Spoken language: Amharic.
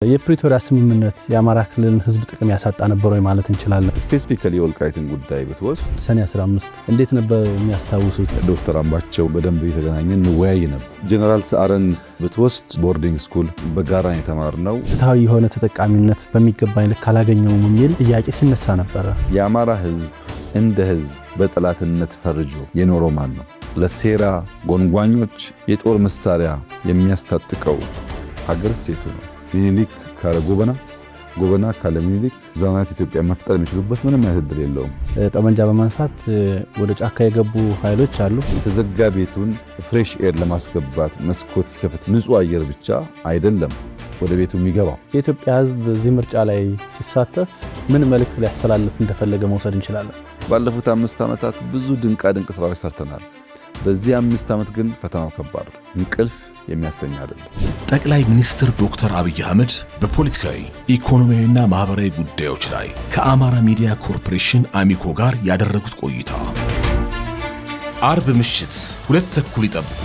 የፕሪቶሪያ ስምምነት የአማራ ክልልን ህዝብ ጥቅም ያሳጣ ነበር ወይ ማለት እንችላለን? ስፔሲፊካሊ የወልቃይትን ጉዳይ ብትወስድ ሰኔ 15 እንዴት ነበር የሚያስታውሱት? ዶክተር አምባቸው በደንብ የተገናኘን እንወያይ ነበር። ጀነራል ሰዓረን ብትወስድ ቦርዲንግ ስኩል በጋራ የተማርነው ፍትሃዊ የሆነ ተጠቃሚነት በሚገባኝ ልክ አላገኘውም የሚል ጥያቄ ሲነሳ ነበረ። የአማራ ህዝብ እንደ ህዝብ በጠላትነት ፈርጆ የኖረው ማን ነው? ለሴራ ጎንጓኞች የጦር መሳሪያ የሚያስታጥቀው ሀገር ሴቱ ነው። ሚኒሊክ ካለ ጎበና ካለ ሚኒሊክ ዘመናት ኢትዮጵያ መፍጠር የሚችሉበት ምንም አይነት እድል የለውም። ጠመንጃ በማንሳት ወደ ጫካ የገቡ ኃይሎች አሉ። የተዘጋ ቤቱን ፍሬሽ ኤር ለማስገባት መስኮት ሲከፍት ንጹህ አየር ብቻ አይደለም ወደ ቤቱ የሚገባው። የኢትዮጵያ ህዝብ እዚህ ምርጫ ላይ ሲሳተፍ ምን መልእክት ሊያስተላልፍ እንደፈለገ መውሰድ እንችላለን? ባለፉት 5 ዓመታት ብዙ ድንቅ ስራዎች ሰርተናል። በዚህ 5 ዓመት ግን ፈተናው ከባድ ነው። እንቅልፍ የሚያስተኛ አይደለም። ጠቅላይ ሚኒስትር ዶክተር አብይ አህመድ በፖለቲካዊ ኢኮኖሚያዊና ማህበራዊ ጉዳዮች ላይ ከአማራ ሚዲያ ኮርፖሬሽን አሚኮ ጋር ያደረጉት ቆይታ አርብ ምሽት 2:30 ይጠብቁ።